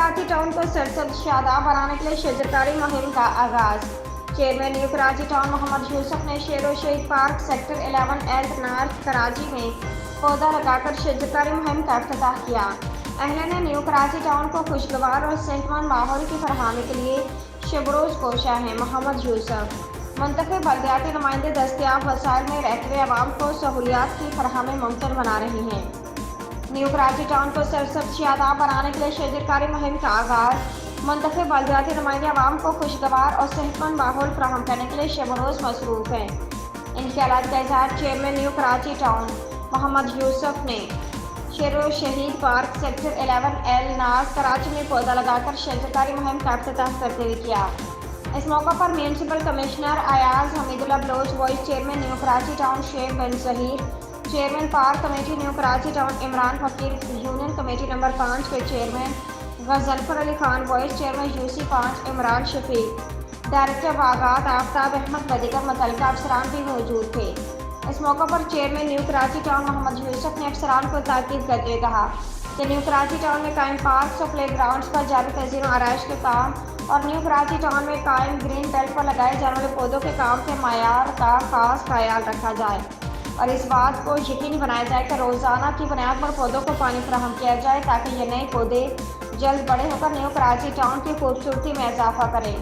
Karachi town को सरसब्ज शादाब बनाने के लिए शजरकारी मुहिम का आगाज। Chairman new Karachi town Mohammad Yusuf ने शेर शहीद पार्क सेक्टर 11 नॉर्थ कराची में पौधा लगाकर शजरकारी मुहिम का इफ्तिताह किया। अहले न्यू कराची टाउन को खुशगवार और सेहतमंद माहौल की फरहमी के लिए शबरोज कोशा हैं मोहम्मद यूसुफ। मुंतखब बल्दियाती नुमाइंदे दस्तियाब वसाइल में रहते हुए आवाम को सहूलियात की फरहमी मुमकिन बना रही हैं। न्यू कराची टाउन को सरसब्ज शादाब बनाने के लिए शजरकारी मुहिम का आगाज। मुंतखब बल्दियाती नुमाइंदे आवाम को खुशगवार और सेहतमंद माहौल फराहम करने के लिए शब रोज़ मसरूफ़ हैं। इन ख्यालात का इज़हार chairman new Karachi town Mohammad Yusuf ने शेर शहीद पार्क सेक्टर 11 नॉर्थ कराची में पौधा लगाकर शजरकारी मुहिम का इफ्तिताह करते हुए किया। इस मौका पर municipal commissioner Ayaz Hamidullah Baloch, vice chairman new Karachi Town Sheikh bin Zaheer, chairman park committee New Karachi Town Imran Faqir, union committee number 5 के chairman Ghazanfar Ali Khan, vice chairman UC 5 Imran Shafiq, director बागात आफ्ताब अहमद व दीगर मुतल्लिका अफसरान भी मौजूद थे। इस मौका पर chairman new Karachi town Mohammad Yusuf ने अफसरान को ताकीद करते हुए कहा कि न्यू कराची टाउन में कायम पार्क्स और प्ले ग्राउंड्स पर जारी तज़ीन और आराइश के काम और न्यू कराची टाउन में कायम ग्रीन बेल्ट पर लगाए जाने वाले पौधों के काम के मायार का खास ख्याल रखा जाए और इस बात को यकीनी बनाया जाए कि रोज़ाना की बुनियाद पर पौधों को पानी फराहम किया जाए ताकि ये नए पौधे जल्द बड़े होकर न्यू कराची टाउन की खूबसूरती में इजाफा करें।